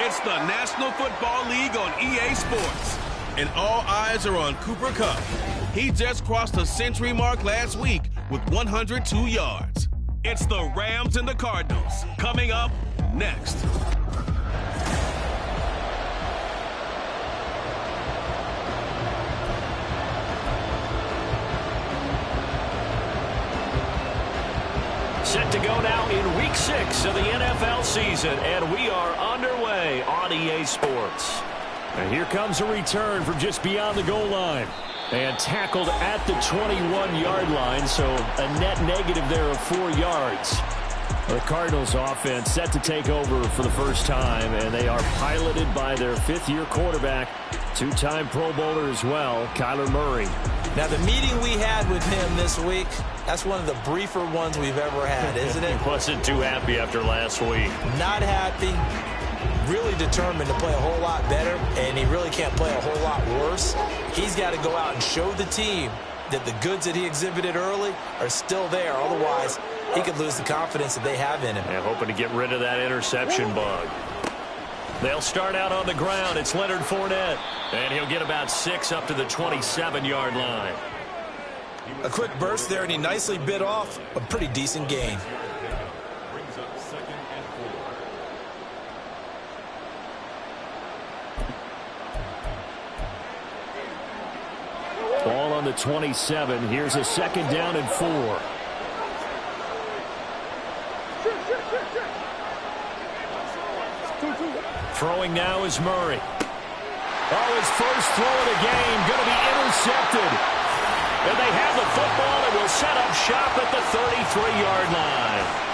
It's the National Football League on EA Sports. And all eyes are on Cooper Kupp. He just crossed the century mark last week with 102 yards. It's the Rams and the Cardinals coming up next. Set to go now in Week 6 of the NFL season, and we are underway on EA Sports. And here comes a return from just beyond the goal line. And tackled at the 21-yard line, so a net negative there of 4 yards. The Cardinals offense set to take over for the first time, and they are piloted by their fifth-year quarterback, two-time Pro Bowler as well, Kyler Murray. Now, the meeting we had with him this week, that's one of the briefer ones we've ever had, isn't it? He wasn't too happy after last week. Not happy. Really determined to play a whole lot better, and he really can't play a whole lot worse. He's got to go out and show the team that the goods that he exhibited early are still there. Otherwise, he could lose the confidence that they have in him. And hoping to get rid of that interception bug. They'll start out on the ground. It's Leonard Fournette. And he'll get about 6 up to the 27-yard line. A quick burst there, and he nicely bit off a pretty decent gain. Ball on the 27. Here's a 2nd down and 4. Throwing now is Murray. Oh, his first throw of the game going to be intercepted. And they have the football and will set up shop at the 33-yard line.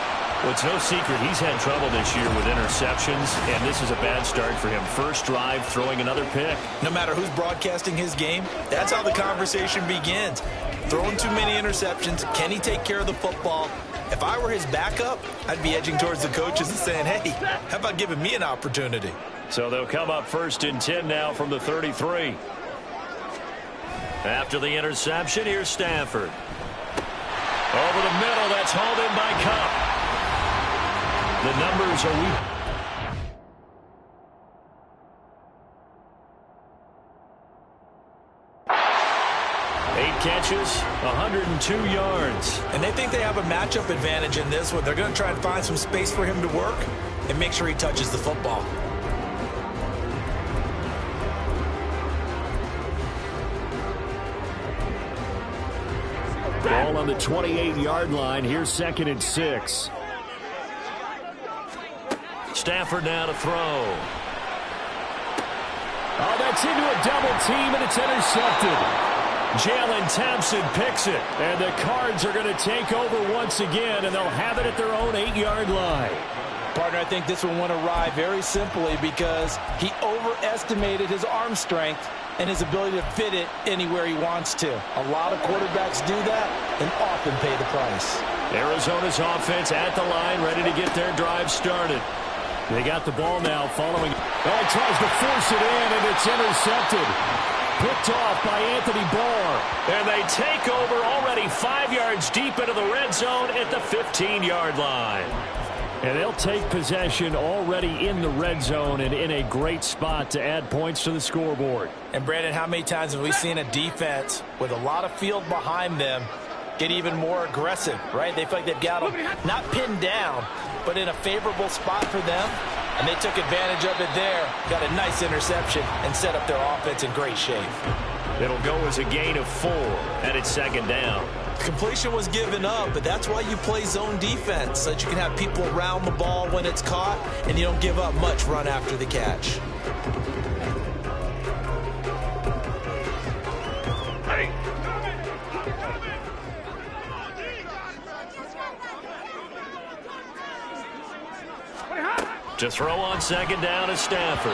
Well, it's no secret he's had trouble this year with interceptions, and this is a bad start for him. First drive, throwing another pick. No matter who's broadcasting his game, that's how the conversation begins. Throwing too many interceptions. Can he take care of the football? If I were his backup, I'd be edging towards the coaches and saying, hey, how about giving me an opportunity? So they'll come up 1st and 10 now from the 33. After the interception, here's Stafford. Over the middle, that's hauled in by Kupp. The numbers are weak. 8 catches, 102 yards. And they think they have a matchup advantage in this one. They're going to try and find some space for him to work and make sure he touches the football. Ball on the 28-yard line. Here's 2nd and 6. Stafford now to throw. Oh, that's into a double team, and it's intercepted. Jalen Thompson picks it, and the Cards are going to take over once again, and they'll have it at their own 8-yard line. Partner, I think this one went awry very simply because he overestimated his arm strength and his ability to fit it anywhere he wants to. A lot of quarterbacks do that and often pay the price. Arizona's offense at the line, ready to get their drive started. They got the ball now following. Oh, he tries to force it in, and it's intercepted. Picked off by Anthony Barr. And they take over already 5 yards deep into the red zone at the 15-yard line. And they'll take possession already in the red zone and in a great spot to add points to the scoreboard. And, Brandon, how many times have we seen a defense with a lot of field behind them get even more aggressive, right? They feel like they've got them not pinned down, but in a favorable spot for them. And they took advantage of it there, got a nice interception, and set up their offense in great shape. It'll go as a gain of 4, and it's 2nd down. Completion was given up, but that's why you play zone defense, so that you can have people around the ball when it's caught, and you don't give up much run after the catch. Hey. To throw on 2nd down is Stafford.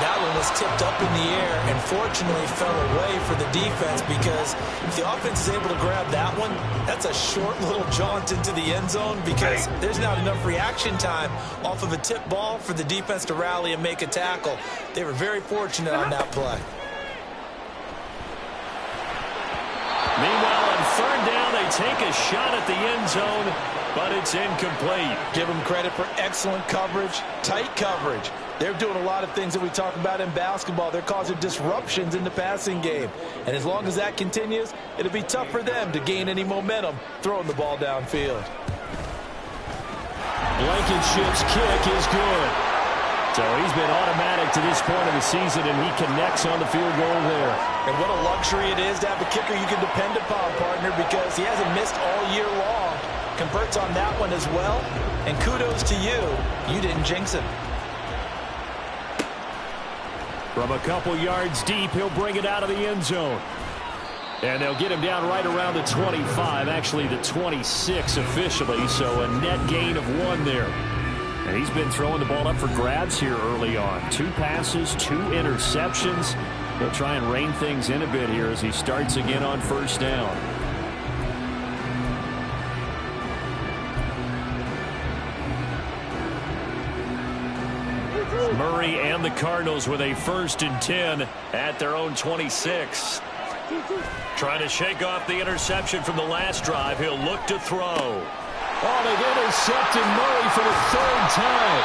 That one was tipped up in the air and fortunately fell away for the defense, because if the offense is able to grab that one, that's a short little jaunt into the end zone, because there's not enough reaction time off of a tip ball for the defense to rally and make a tackle. They were very fortunate on that play. Meanwhile, on 3rd down, they take a shot at the end zone, but it's incomplete. Give them credit for excellent coverage, tight coverage. They're doing a lot of things that we talk about in basketball. They're causing disruptions in the passing game. And as long as that continues, it'll be tough for them to gain any momentum throwing the ball downfield. Blankenship's kick is good. So he's been automatic to this point of the season, and he connects on the field goal there. And what a luxury it is to have a kicker you can depend upon, partner, because he hasn't missed all year long. Converts on that one as well. And kudos to you. You didn't jinx him. From a couple yards deep, he'll bring it out of the end zone. And they'll get him down right around the 25, actually the 26 officially, so a net gain of 1 there. And he's been throwing the ball up for grabs here early on. 2 passes, 2 interceptions. He'll try and rein things in a bit here as he starts again on first down. Murray and the Cardinals with a 1st and 10 at their own 26. Trying to shake off the interception from the last drive. He'll look to throw. Oh, they've intercepted Murray for the 3rd time.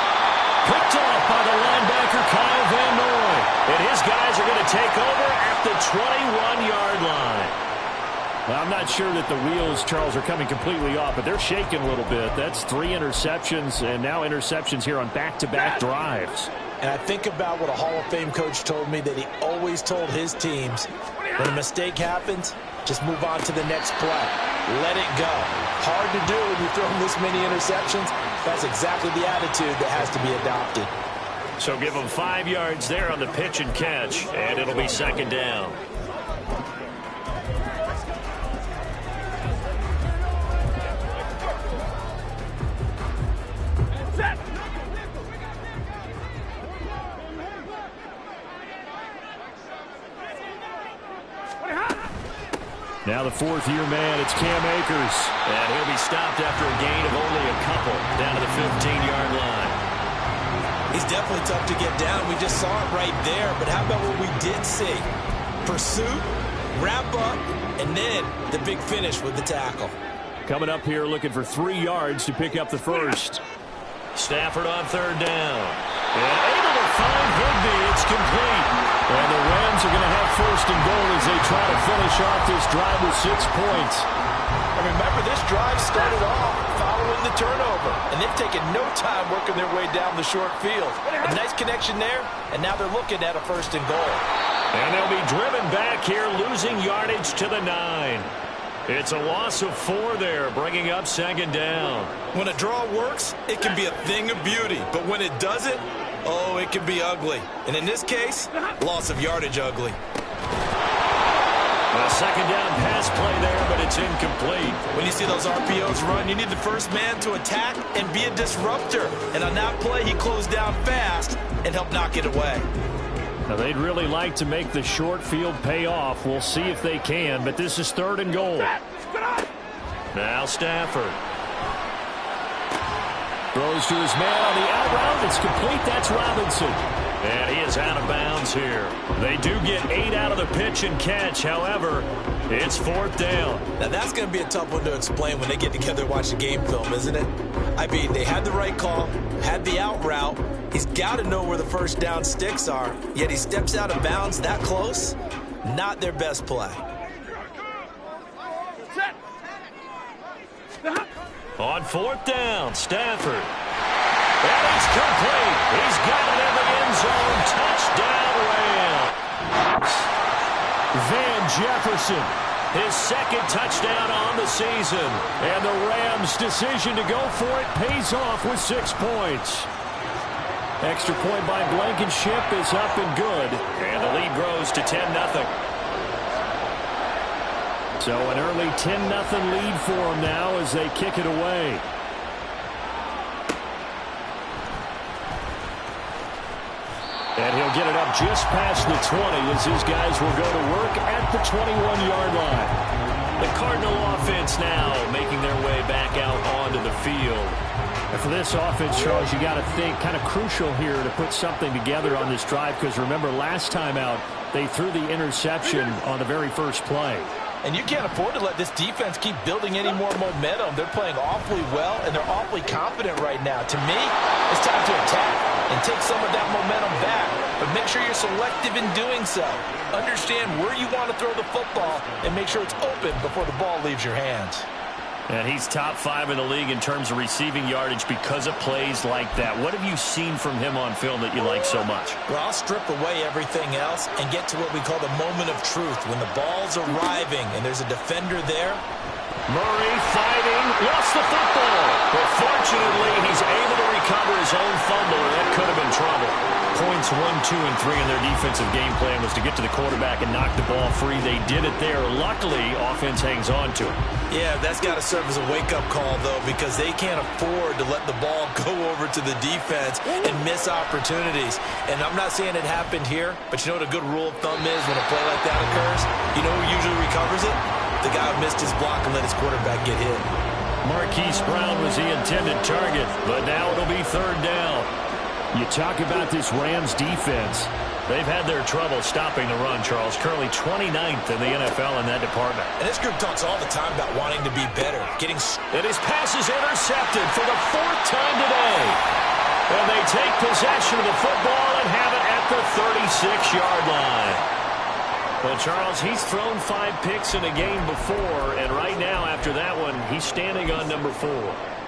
Picked off by the linebacker, Kyle Van Noy. And his guys are going to take over at the 21-yard line. Well, I'm not sure that the wheels, Charles, are coming completely off, but they're shaking a little bit. That's 3 interceptions, and now interceptions here on back-to-back drives. And I think about what a Hall of Fame coach told me, that he always told his teams, when a mistake happens, just move on to the next play. Let it go. Hard to do when you throw this many interceptions. That's exactly the attitude that has to be adopted. So give them 5 yards there on the pitch and catch, and it'll be 2nd down. Now the 4th-year man, it's Cam Akers. And he'll be stopped after a gain of only a couple down to the 15-yard line. He's definitely tough to get down. We just saw it right there. But how about what we did see? Pursuit, wrap up, and then the big finish with the tackle. Coming up here looking for 3 yards to pick up the first. Stafford on 3rd down. And able to find Higbee. It's complete. And the Rams are going to have 1st and goal as they try to finish off this drive with 6 points. And remember, this drive started off following the turnover. And they've taken no time working their way down the short field. A nice connection there, and now they're looking at a 1st and goal. And they'll be driven back here, losing yardage to the 9. It's a loss of 4 there, bringing up 2nd down. When a draw works, it can be a thing of beauty. But when it doesn't, oh, it can be ugly. And in this case, loss of yardage ugly. A 2nd down pass play there, but it's incomplete. When you see those RPOs run, you need the first man to attack and be a disruptor. And on that play, he closed down fast and helped knock it away. Now, they'd really like to make the short field pay off. We'll see if they can, but this is 3rd and goal. Now Stafford. Throws to his man on the out route. It's complete. That's Robinson. And he is out of bounds here. They do get 8 out of the pitch and catch. However, it's 4th down. Now, that's going to be a tough one to explain when they get together and watch the game film, isn't it? I mean, they had the right call, had the out route. He's got to know where the 1st down sticks are, yet he steps out of bounds that close. Not their best play. On 4th down, Stafford. And it's complete. He's got it in the end zone. Touchdown, Rams. Van Jefferson, his 2nd touchdown on the season. And the Rams' decision to go for it pays off with 6 points. Extra point by Blankenship is up and good. And the lead grows to 10-0. So an early 10-0 lead for them now as they kick it away. And he'll get it up just past the 20 as his guys will go to work at the 21-yard line. The Cardinal offense now making their way back out onto the field. And for this offense, Charles, you got to think kind of crucial here to put something together on this drive, because remember last time out they threw the interception on the very first play. And you can't afford to let this defense keep building any more momentum. They're playing awfully well, and they're awfully confident right now. To me, it's time to attack and take some of that momentum back. But make sure you're selective in doing so. Understand where you want to throw the football and make sure it's open before the ball leaves your hands. And he's top 5 in the league in terms of receiving yardage because of plays like that. What have you seen from him on film that you like so much? Well, I'll strip away everything else and get to what we call the moment of truth. When the ball's arriving and there's a defender there. Murray fighting, lost the football. But fortunately, he's able to recover his own fumble, or that could have been trouble. Points 1, 2, and 3 in their defensive game plan was to get to the quarterback and knock the ball free. They did it there. Luckily, offense hangs on to it. Yeah, that's got to serve as a wake-up call, though, because they can't afford to let the ball go over to the defense and miss opportunities. And I'm not saying it happened here, but you know what a good rule of thumb is when a play like that occurs? You know who usually recovers it? The guy who missed his block and let his quarterback get hit. Marquise Brown was the intended target, but now it'll be 3rd down. You talk about this Rams defense. They've had their trouble stopping the run, Charles. Currently 29th in the NFL in that department. And this group talks all the time about wanting to be better. And his pass is intercepted for the 4th time today. And they take possession of the football and have it at the 36-yard line. Well, Charles, he's thrown 5 picks in a game before, and right now, after that one, he's standing on number 4.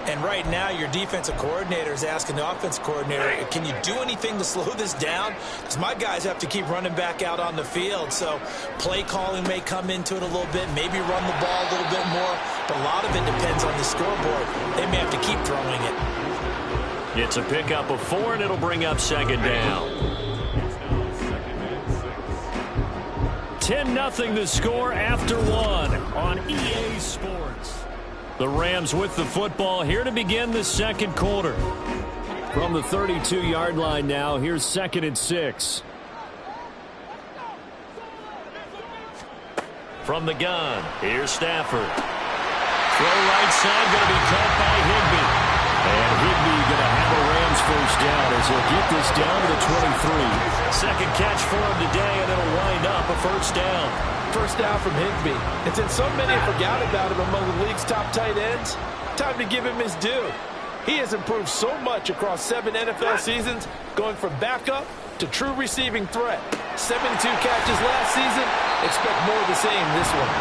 And right now, your defensive coordinator is asking the offensive coordinator, can you do anything to slow this down? Because my guys have to keep running back out on the field. So play calling may come into it a little bit, maybe run the ball a little bit more. But a lot of it depends on the scoreboard. They may have to keep throwing it. It's a pickup of 4, and it'll bring up 2nd down. 10-0 the score after 1 on EA Sports. The Rams with the football here to begin the 2nd quarter. From the 32-yard line now, here's 2nd and 6. From the gun, here's Stafford. Throw right side, going to be caught by Higbee. And Higbee going to have a Rams 1st down as he'll get this down to the 23. 2nd catch for him today, and it'll wind up a 1st down. 1st down from Higbee. And since so many forgot about him among the league's top tight ends, time to give him his due. He has improved so much across 7 NFL seasons, going from backup to true receiving threat. 72 catches last season. Expect more of the same this one.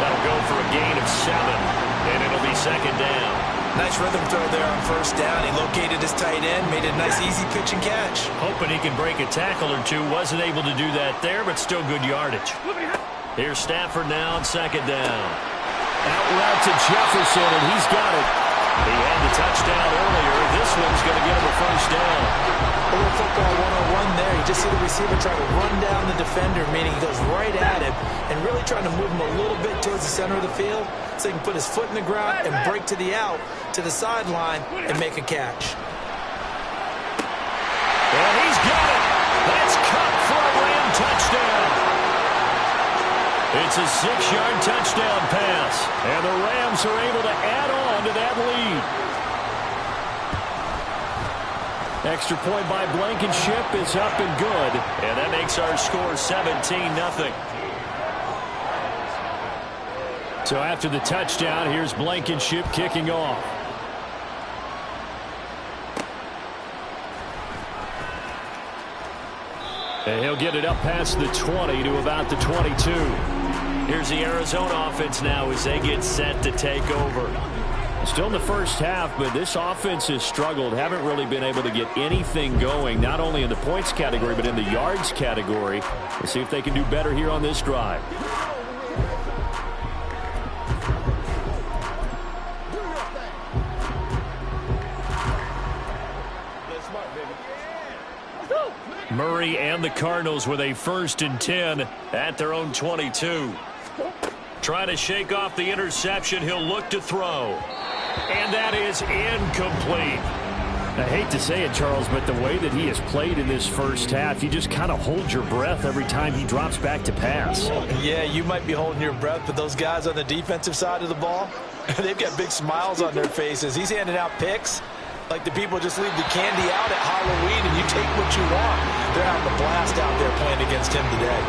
That'll go for a gain of 7, and it'll be 2nd down. Nice rhythm throw there on 1st down. He located his tight end, made a nice easy pitch and catch. Hoping he can break a tackle or two. Wasn't able to do that there, but still good yardage. Here's Stafford now on 2nd down. Out route to Jefferson, and he's got it. He had the touchdown earlier. This one's going to get him a 1st down. A little football 101 there. You just see the receiver try to run down the defender, meaning he goes right at him and really trying to move him a little bit towards the center of the field so he can put his foot in the ground and break to the out, to the sideline, and make a catch. And he's got it. That's caught for a Ram touchdown. It's a 6-yard touchdown pass, and the Rams are able to add on to that lead. Extra point by Blankenship is up and good, and that makes our score 17-0. So after the touchdown, here's Blankenship kicking off. And he'll get it up past the 20 to about the 22. Here's the Arizona offense now as they get set to take over. Still in the 1st half, but this offense has struggled. Haven't really been able to get anything going, not only in the points category, but in the yards category. We'll see if they can do better here on this drive. Murray and the Cardinals with a 1st and 10 at their own 22. Trying to shake off the interception. He'll look to throw. And that is incomplete. I hate to say it, Charles, but the way that he has played in this 1st half, you just kind of hold your breath every time he drops back to pass. Yeah, you might be holding your breath, but those guys on the defensive side of the ball, they've got big smiles on their faces. He's handing out picks like the people just leave the candy out at Halloween and you take what you want. They're having a blast out there playing against him today.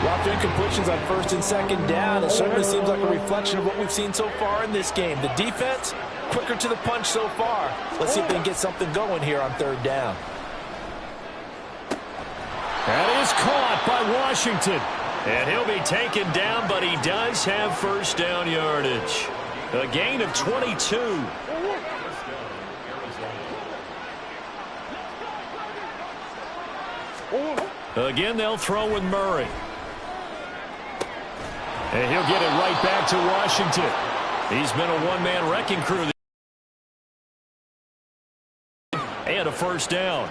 Well, after incompletions on first and second down, it certainly seems like a reflection of what we've seen so far in this game. The defense, quicker to the punch so far. Let's see if they can get something going here on third down. That is caught by Washington. And he'll be taken down, but he does have first down yardage. A gain of 22. Again, they'll throw with Murray. And he'll get it right back to Washington. He's been a one-man wrecking crew. And a first down.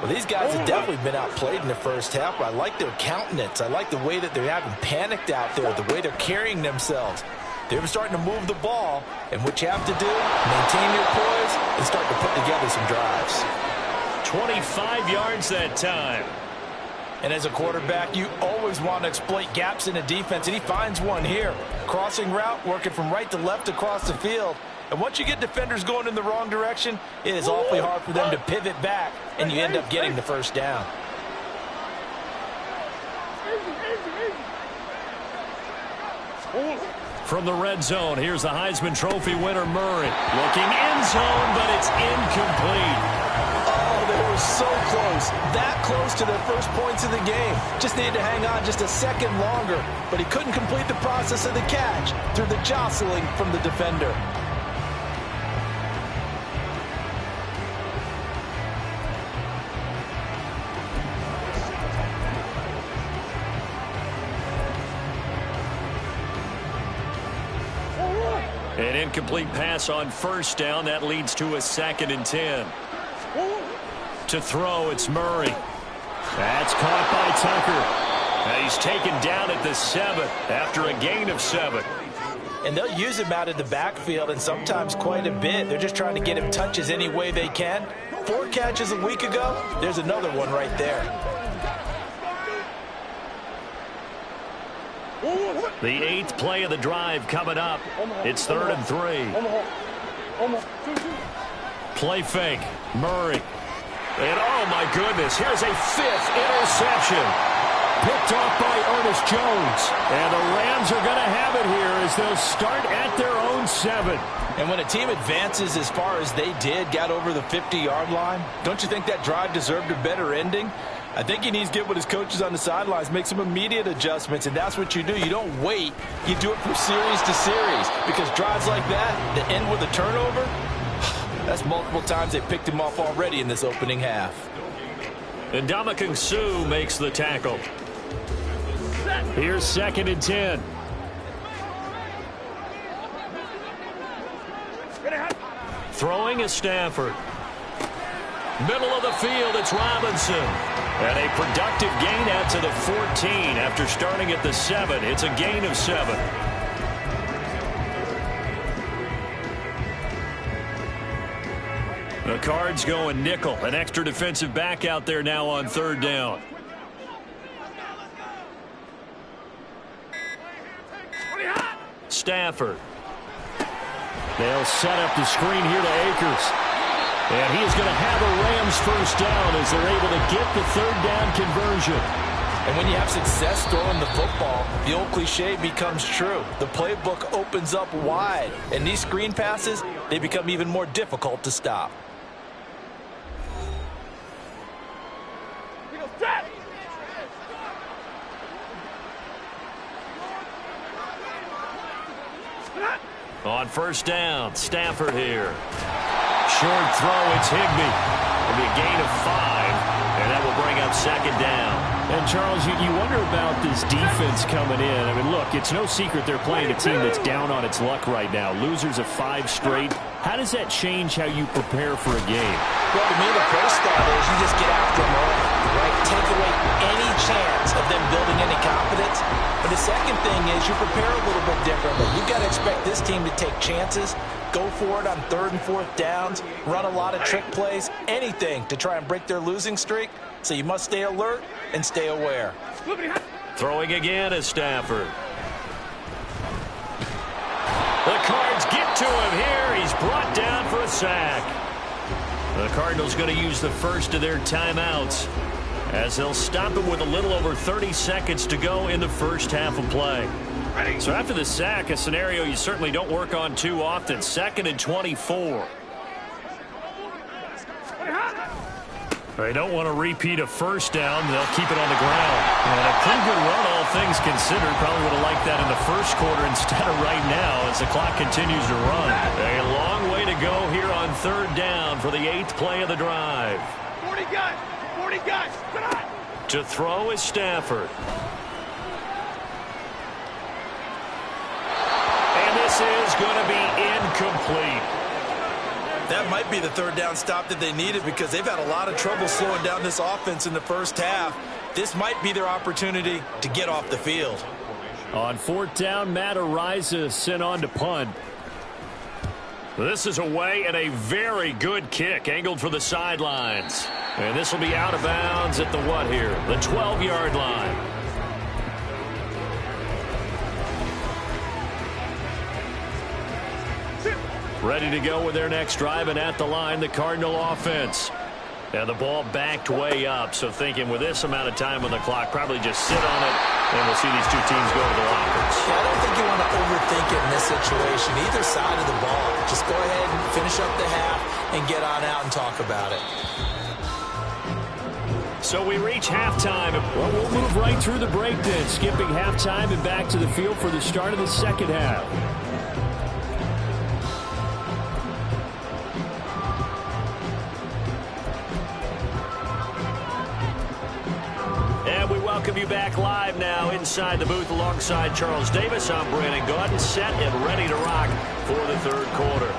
Well, these guys have definitely been outplayed in the first half. I like their countenance. I like the way that they're having panicked out there, the way they're carrying themselves. They're starting to move the ball, and what you have to do, maintain your poise and start to put together some drives. 25 yards that time. And as a quarterback, you always want to exploit gaps in the defense, and he finds one here. Crossing route, working from right to left across the field. And once you get defenders going in the wrong direction, it is awfully hard for them to pivot back, and you end up getting the first down. From the red zone, here's the Heisman Trophy winner, Murray. Looking end zone, but it's incomplete. Oh, they were so close. That close to their first points of the game. Just needed to hang on just a second longer, but he couldn't complete the process of the catch through the jostling from the defender. An incomplete pass on first down. That leads to a 2nd and 10. To throw, it's Murray. That's caught by Tucker. Now he's taken down at the 7 after a gain of 7. And they'll use him out of the backfield, and sometimes quite a bit. They're just trying to get him touches any way they can. 4 catches a week ago. There's another one right there. The 8th play of the drive coming up. It's 3rd and 3. Play fake. Murray. And oh my goodness, here's a 5th interception. Picked off by Ernest Jones. And the Rams are going to have it here as they'll start at their own 7. And when a team advances as far as they did, got over the 50-yard line, don't you think that drive deserved a better ending? I think he needs to get with his coaches on the sidelines, make some immediate adjustments, and that's what you do. You don't wait. You do it from series to series, because drives like that that end with a turnover, that's multiple times they picked him off already in this opening half. And Ndamukong Suh makes the tackle. Here's 2nd and 10. Throwing is Stafford. Middle of the field, it's Robinson. And a productive gain out to the 14 after starting at the 7. It's a gain of 7. The Cards going nickel. An extra defensive back out there now on 3rd down. Stafford. They'll set up the screen here to Akers. And he is going to have a Rams first down as they're able to get the 3rd down conversion. And when you have success throwing the football, the old cliche becomes true. The playbook opens up wide. And these screen passes, they become even more difficult to stop. On first down, Stafford here. Short throw, it's Higbee. It'll be a gain of 5, and that will bring up 2nd down. And, Charles, you wonder about this defense coming in. I mean, look, it's no secret they're playing a team that's down on its luck right now. Losers of 5 straight. How does that change how you prepare for a game? Well, to me, the first thought is you just get after them early, right? Take away any chance of them building any confidence. But the second thing is you prepare a little bit differently. You've got to expect this team to take chances, go for it on 3rd and 4th downs, run a lot of trick plays, anything to try and break their losing streak. So you must stay alert and stay aware. Throwing again is Stafford. The Cards get to him here. He's brought down for a sack. The Cardinals going to use the first of their timeouts as they'll stop him with a little over 30 seconds to go in the first half of play. So after the sack, a scenario you certainly don't work on too often. 2nd and 24. They don't want to repeat a first down. They'll keep it on the ground. And a pretty good run, all things considered. Probably would have liked that in the first quarter instead of right now as the clock continues to run. A long way to go here on 3rd down for the 8th play of the drive. 40 guys! 40 guys! Come on! To throw is Stafford. And this is going to be incomplete. That might be the 3rd down stop that they needed because they've had a lot of trouble slowing down this offense in the first half. This might be their opportunity to get off the field. On 4th down, Matt Ariza sent on to punt. This is away and a very good kick angled for the sidelines. And this will be out of bounds at the what here? The 12-yard line. Ready to go with their next drive, and at the line, the Cardinal offense. And the ball backed way up, so thinking with this amount of time on the clock, probably just sit on it, and we'll see these two teams go to the lockers. Yeah, I don't think you want to overthink it in this situation, either side of the ball. Just go ahead and finish up the half and get on out and talk about it. So we reach halftime. Well, we'll move right through the break then, skipping halftime and back to the field for the start of the second half. And we welcome you back live now inside the booth alongside Charles Davis. I'm Brandon Gaudin, set and ready to rock for the 3rd quarter.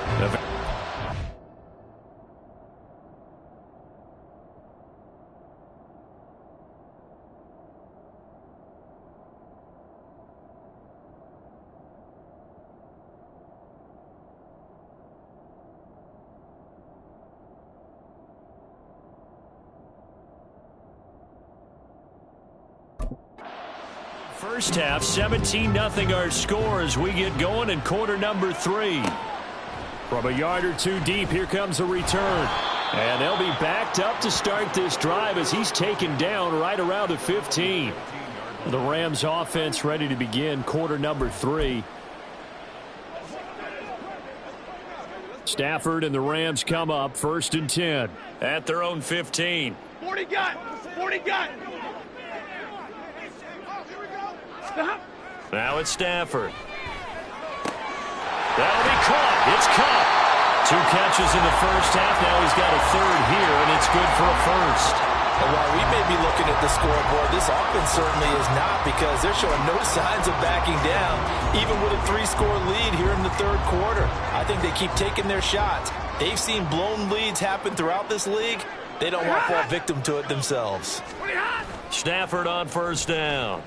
First half, 17-0 our score as we get going in quarter number 3. From a yard or two deep, here comes a return. And they'll be backed up to start this drive as he's taken down right around the 15. The Rams offense ready to begin quarter number 3. Stafford and the Rams come up 1st and 10 at their own 15. 40 guys! 40 guys! Now it's Stafford. That'll be caught. It's caught. 2 catches in the first half. Now he's got a 3rd here, and it's good for a 1st. And while we may be looking at the scoreboard, this offense certainly is not because they're showing no signs of backing down, even with a 3-score lead here in the 3rd quarter. I think they keep taking their shots. They've seen blown leads happen throughout this league. They don't want to fall victim to it themselves. Stafford on 1st down.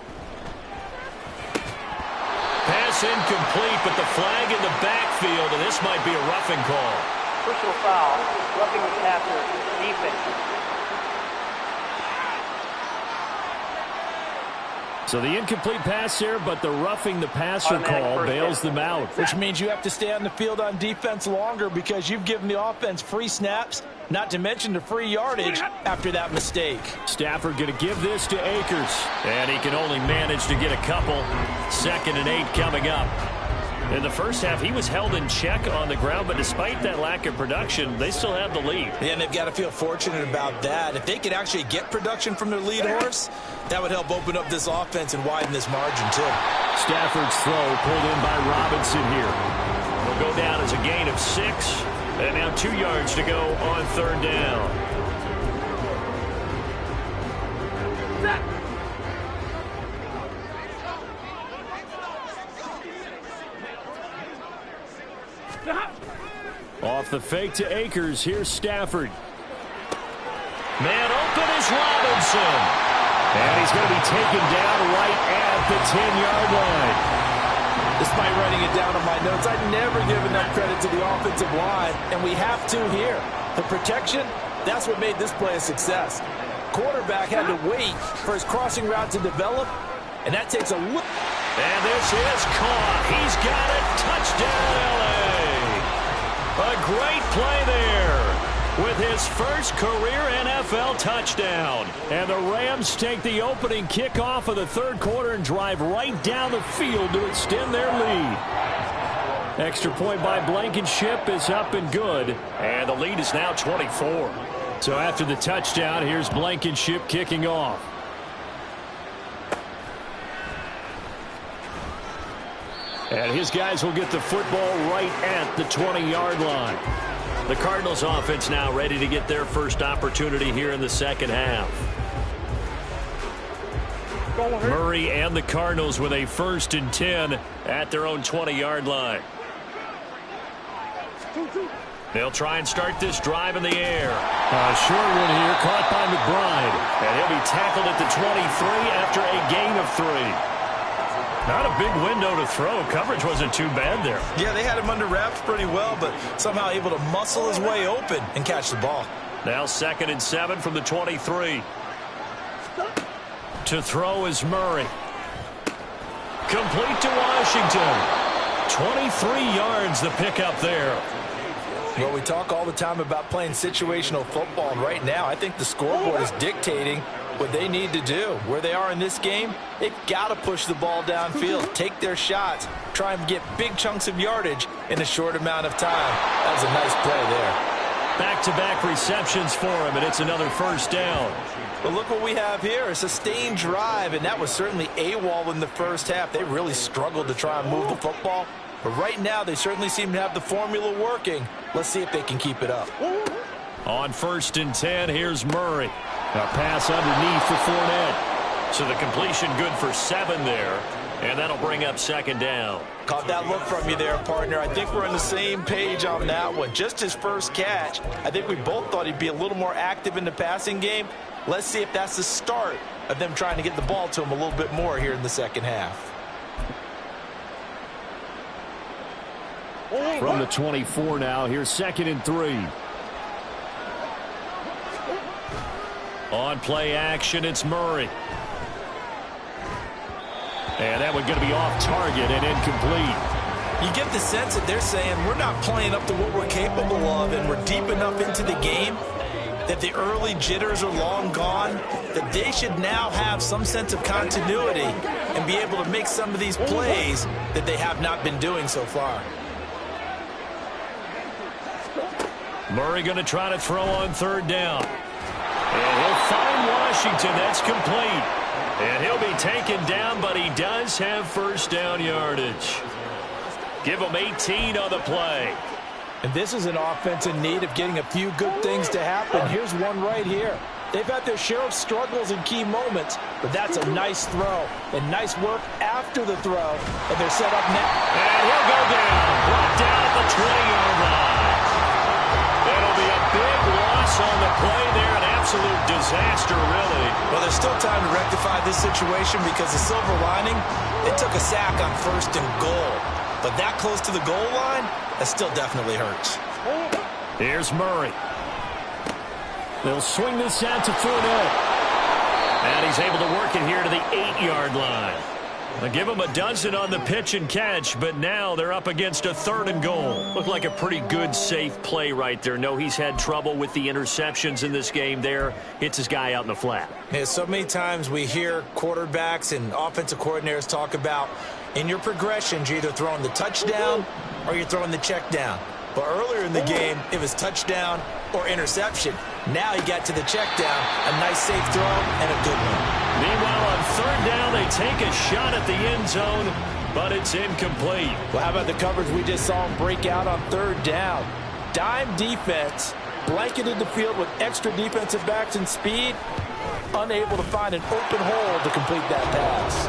Pass incomplete, but the flag in the backfield, and this might be a roughing call. Personal foul, roughing the passer, defense. So the incomplete pass there, but the roughing the passer call bails them out. Which means you have to stay on the field on defense longer because you've given the offense free snaps, not to mention the free yardage after that mistake. Stafford going to give this to Akers, and he can only manage to get a couple. 2nd and 8 coming up. In the first half, he was held in check on the ground, but despite that lack of production, they still have the lead. Yeah, and they've got to feel fortunate about that. If they could actually get production from their lead horse, that would help open up this offense and widen this margin, too. Stafford's throw pulled in by Robinson here. Will go down as a gain of 6, and now 2 yards to go on 3rd down. Off the fake to Akers. Here's Stafford. Man open is Robinson. And he's going to be taken down right at the 10-yard line. Despite writing it down on my notes, I never give enough credit to the offensive line, and we have to here. The protection, that's what made this play a success. Quarterback had to wait for his crossing route to develop, and that takes a look. And this is caught. He's got it. Touchdown, L.A. A great play there. with his first career NFL touchdown. And the Rams take the opening kickoff of the third quarter and drive right down the field to extend their lead. Extra point by Blankenship is up and good. And the lead is now 24. So after the touchdown, here's Blankenship kicking off. And his guys will get the football right at the 20-yard line. The Cardinals offense now ready to get their first opportunity here in the second half. Murray and the Cardinals with a 1st and 10 at their own 20-yard line. They'll try and start this drive in the air. A short one here, caught by McBride. And he'll be tackled at the 23 after a gain of 3. Not a big window to throw. Coverage wasn't too bad there. Yeah, they had him under wraps pretty well, but somehow able to muscle his way open and catch the ball. Now 2nd and 7 from the 23. To throw is Murray. Complete to Washington. 23 yards the pickup there. Well, we talk all the time about playing situational football, and right now I think the scoreboard is dictating what they need to do. Where they are in this game, they've got to push the ball downfield, take their shots, try and get big chunks of yardage in a short amount of time. That was a nice play there. Back-to-back receptions for him, and it's another 1st down. But look what we have here, a sustained drive, and that was certainly AWOL in the first half. They really struggled to try and move the football. But right now, they certainly seem to have the formula working. Let's see if they can keep it up. On 1st and 10, here's Murray. A pass underneath for Fournette. So the completion good for 7 there. And that'll bring up 2nd down. Caught that look from you there, partner. I think we're on the same page on that one. Just his first catch. I think we both thought he'd be a little more active in the passing game. Let's see if that's the start of them trying to get the ball to him a little bit more here in the second half. From the 24 now, here's 2nd and 3. On play action, it's Murray. And that one going to be off target and incomplete. You get the sense that they're saying we're not playing up to what we're capable of, and we're deep enough into the game that the early jitters are long gone, that they should now have some sense of continuity and be able to make some of these plays that they have not been doing so far. Murray going to try to throw on 3rd down. And he'll find Washington. That's complete. And he'll be taken down, but he does have 1st down yardage. Give him 18 on the play. And this is an offense in need of getting a few good things to happen. Here's one right here. They've had their share of struggles in key moments, but that's a nice throw. And nice work after the throw. And they're set up now. And he'll go down. Brought down at the 20-yard line. That'll be a big loss on the play there. An absolute disaster, really. Well, there's still time to rectify this situation because the silver lining, they took a sack on 1st and goal. But that close to the goal line, that still definitely hurts. Here's Murray. They'll swing this out to Fournette. And he's able to work it here to the 8-yard line. They'll give him a dozen on the pitch and catch, but now they're up against a 3rd and goal. Looked like a pretty good, safe play right there. No, he's had trouble with the interceptions in this game there. Hits his guy out in the flat. Yeah, so many times we hear quarterbacks and offensive coordinators talk about in your progressions, you're either throwing the touchdown or you're throwing the check down. But earlier in the game, it was touchdown or interception. Now he got to the check down, a nice safe throw, and a good one. Meanwhile, on 3rd down, they take a shot at the end zone, but it's incomplete. Well, how about the coverage we just saw him break out on 3rd down? Dime defense, blanketed the field with extra defensive backs and speed, unable to find an open hole to complete that pass.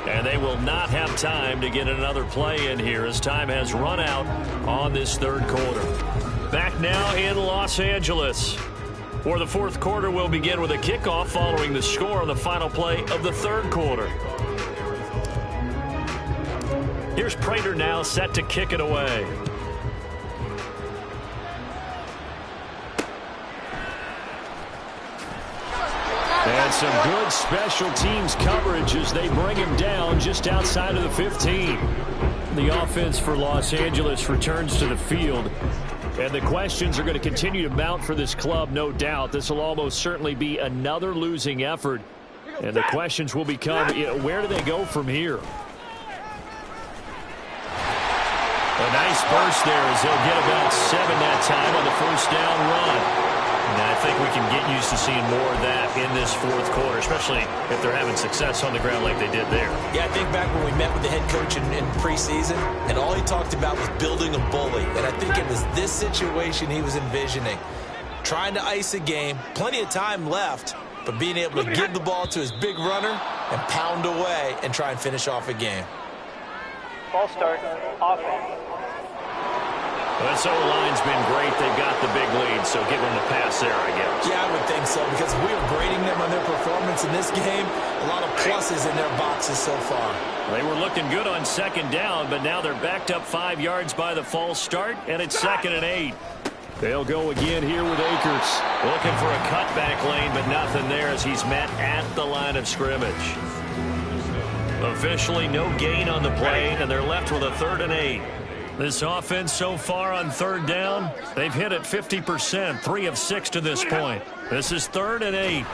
And they will not have time to get another play in here as time has run out on this 3rd quarter. Back now in Los Angeles, where the 4th quarter will begin with a kickoff following the score on the final play of the 3rd quarter. Here's Prater now set to kick it away. And And some good special teams coverage as they bring him down just outside of the 15. The offense for Los Angeles returns to the field. And the questions are going to continue to mount for this club, no doubt. This will almost certainly be another losing effort. And the questions will become, where do they go from here? A nice burst there as they'll get about 7 that time on the first down run. And I think we can get used to seeing more of that in this fourth quarter, especially if they're having success on the ground like they did there. Yeah, I think back when we met with the head coach in preseason, and all he talked about was building a bully. And I think it was this situation he was envisioning. Trying to ice a game, plenty of time left, but being able to give the ball to his big runner and pound away and try and finish off a game. Ball start, offense. This O-line's been great. They've got the big lead, so give them the pass there, I guess. Yeah, I would think so, because we are grading them on their performance in this game. A lot of pluses in their boxes so far. They were looking good on second down, but now they're backed up 5 yards by the false start, and it's 2nd and 8. They'll go again here with Akers. Looking for a cutback lane, but nothing there as he's met at the line of scrimmage. Officially no gain on the play, and they're left with a 3rd and 8. This offense so far on 3rd down, they've hit it 50%, 3 of 6 to this point. This is 3rd and 8.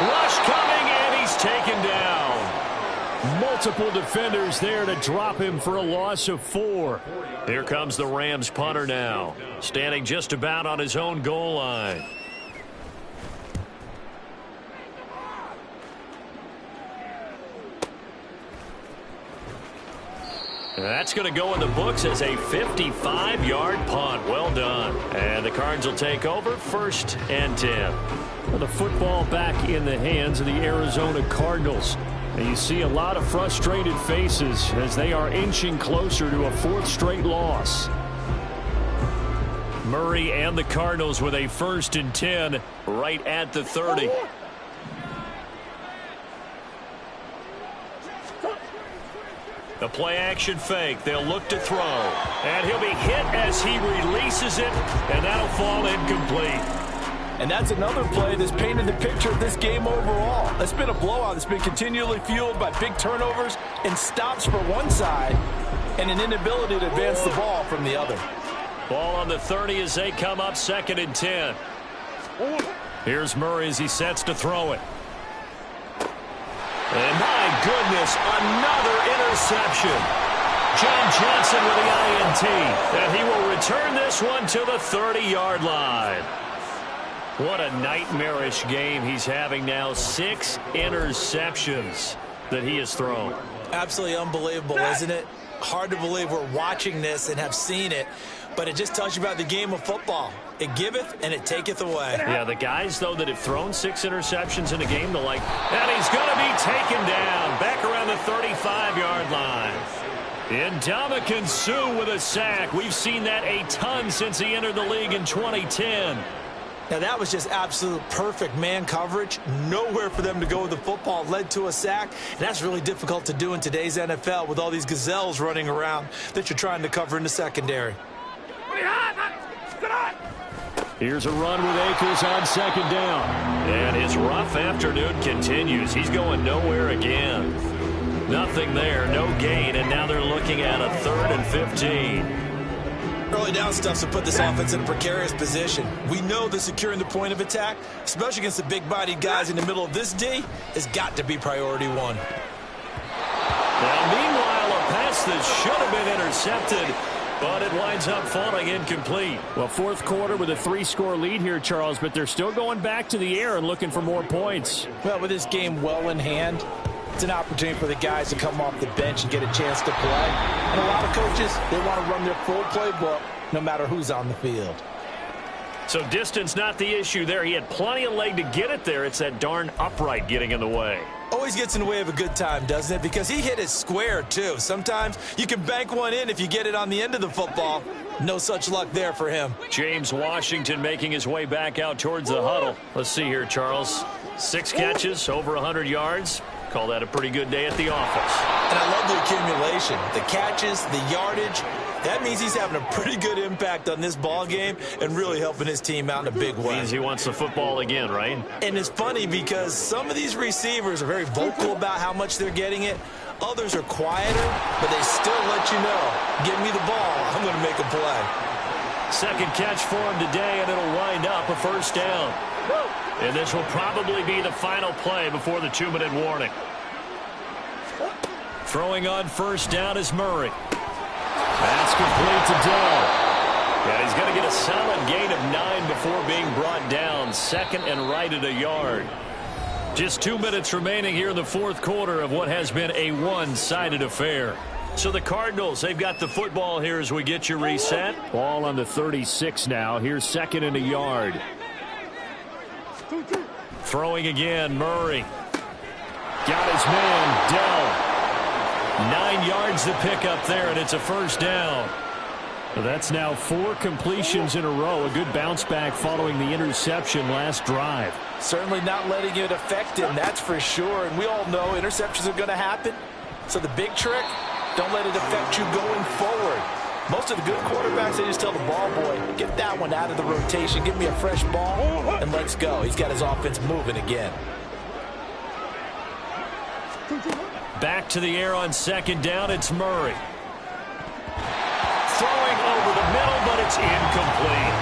Rush coming, and he's taken down. Multiple defenders there to drop him for a loss of 4. Here comes the Rams punter now, standing just about on his own goal line. That's going to go in the books as a 55-yard punt. Well done. And the Cards will take over 1st and 10. Well, the football back in the hands of the Arizona Cardinals. And you see a lot of frustrated faces as they are inching closer to a 4th straight loss. Murray and the Cardinals with a 1st and 10 right at the 30. The play-action fake. They'll look to throw. And he'll be hit as he releases it, and that'll fall incomplete. And that's another play that's painted the picture of this game overall. It's been a blowout that's been continually fueled by big turnovers and stops for one side and an inability to advance the ball from the other. Ball on the 30 as they come up 2nd and 10. Here's Murray as he sets to throw it. And my goodness, another interception. John Johnson with the INT. And he will return this one to the 30-yard line. What a nightmarish game he's having now. 6 interceptions that he has thrown. Absolutely unbelievable, isn't it? Hard to believe we're watching this and have seen it, but it just tells you about the game of football. It giveth and it taketh away. Yeah, the guys, though, that have thrown 6 interceptions in a game, they're like, and he's going to be taken down back around the 35-yard line. Ndamukong Suh with a sack. We've seen that a ton since he entered the league in 2010. Now, that was just absolute perfect man coverage. Nowhere for them to go with the football. Led to a sack. And that's really difficult to do in today's NFL with all these gazelles running around that you're trying to cover in the secondary. Here's a run with Akers on 2nd down. And his rough afternoon continues. He's going nowhere again. Nothing there, no gain, and now they're looking at a 3rd and 15. Early down stuff's to put this offense in a precarious position. We know that securing the point of attack, especially against the big-bodied guys in the middle of this D, has got to be priority 1. Now, meanwhile, a pass that should have been intercepted, but it winds up falling incomplete. Well, 4th quarter with a 3-score lead here, Charles, but they're still going back to the air and looking for more points. Well, with this game well in hand, it's an opportunity for the guys to come off the bench and get a chance to play. And a lot of coaches, they want to run their full playbook no matter who's on the field. So distance not the issue there. He had plenty of leg to get it there. It's that darn upright getting in the way. Always gets in the way of a good time, doesn't it? Because he hit it square, too. Sometimes you can bank one in if you get it on the end of the football. No such luck there for him. James Washington making his way back out towards the huddle. Let's see here, Charles. 6 catches, over 100 yards. Call that a pretty good day at the office. And I love the accumulation, the catches, the yardage. That means he's having a pretty good impact on this ball game and really helping his team out in a big way. Means he wants the football again, right? And it's funny because some of these receivers are very vocal about how much they're getting it. Others are quieter, but they still let you know, give me the ball, I'm going to make a play. Second catch for him today, and it'll wind up a first down. And this will probably be the final play before the 2-minute warning. Throwing on first down is Murray. That's complete to Dell. Yeah, he's going to get a solid gain of 9 before being brought down. Second and right at a yard. Just 2 minutes remaining here in the fourth quarter of what has been a one-sided affair. So the Cardinals, they've got the football here as we get you reset. Ball on the 36 now. Here's second and a yard. Throwing again, Murray. Got his man, Dell. 9 yards to pick up there, and it's a first down. Well, that's now 4 completions in a row. A good bounce back following the interception last drive. Certainly not letting it affect him, that's for sure. And we all know interceptions are going to happen. So the big trick, don't let it affect you going forward. Most of the good quarterbacks, they just tell the ball boy, get that one out of the rotation, give me a fresh ball, and let's go. He's got his offense moving again. Back to the air on second down, it's Murray. Throwing over the middle, but it's incomplete.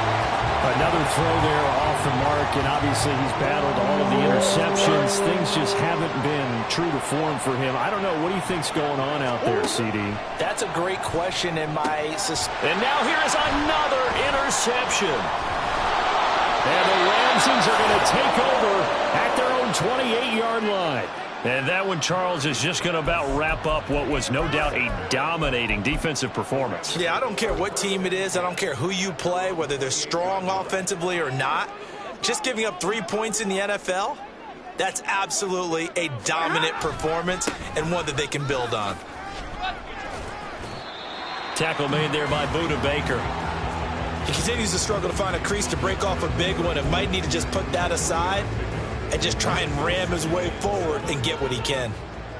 Another throw there off the mark, and obviously he's battled all of the interceptions. Things just haven't been true to form for him. I don't know. What do you think's going on out there, CD? That's a great question, and And now here is another interception. And the Ramsons are going to take over at their own 28-yard line. And that one, Charles, is just going to about wrap up what was no doubt a dominating defensive performance. Yeah, I don't care what team it is. I don't care who you play, whether they're strong offensively or not. Just giving up 3 points in the NFL, that's absolutely a dominant performance and one that they can build on. Tackle made there by Buda Baker. He continues to struggle to find a crease to break off a big one and might need to just put that aside and just try and ram his way forward and get what he can.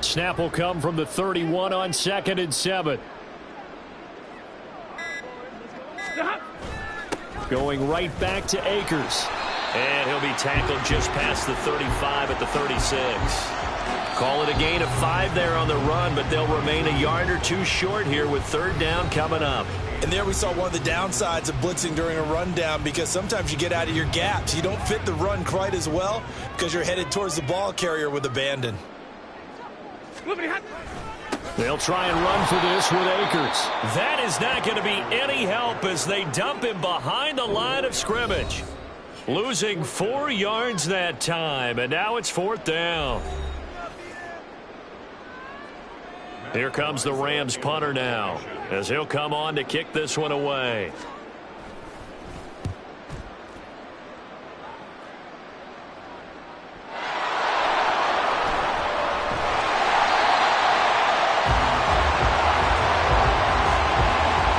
Snap will come from the 31 on 2nd and 7. Going right back to Akers. And he'll be tackled just past the 35 at the 36. Call it a gain of 5 there on the run, but they'll remain a yard or two short here with third down coming up. And there we saw one of the downsides of blitzing during a rundown, because sometimes you get out of your gaps. You don't fit the run quite as well because you're headed towards the ball carrier with abandon. They'll try and run for this with Akers. That is not going to be any help as they dump him behind the line of scrimmage. Losing 4 yards that time, and now it's fourth down. Here comes the Rams punter now, as he'll come on to kick this one away.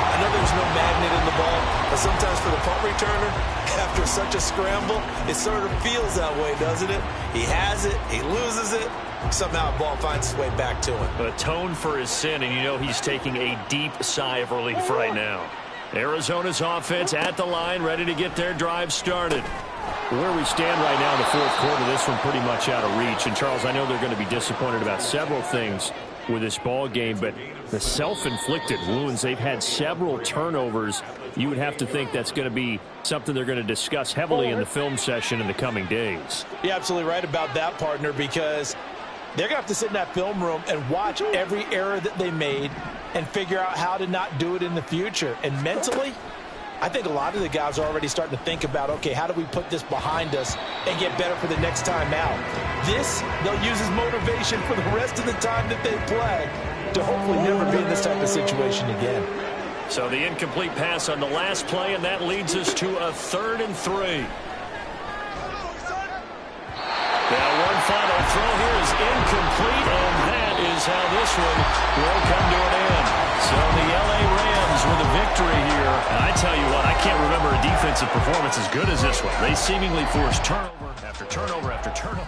I know there's no magnet in the ball, but sometimes for the punt returner, after such a scramble, it sort of feels that way, doesn't it? He has it, he loses it. Somehow the ball finds its way back to him. Atone for his sin, and you know he's taking a deep sigh of relief right now. Arizona's offense at the line, ready to get their drive started. Where we stand right now in the fourth quarter, this one pretty much out of reach. And, Charles, I know they're going to be disappointed about several things with this ball game, but the self-inflicted wounds, they've had several turnovers. You would have to think that's going to be something they're going to discuss heavily in the film session in the coming days. You're absolutely right about that, partner, because they're going to have to sit in that film room and watch every error that they made and figure out how to not do it in the future. And mentally, I think a lot of the guys are already starting to think about, okay, how do we put this behind us and get better for the next time out? This, they'll use as motivation for the rest of the time that they play to hopefully never be in this type of situation again. So the incomplete pass on the last play, and that leads us to a 3rd and 3. Now one final throw here is incomplete, and that is how this one will come to an end. So the L.A. Rams with a victory here. And I tell you what, I can't remember a defensive performance as good as this one. They seemingly forced turnover after turnover after turnover.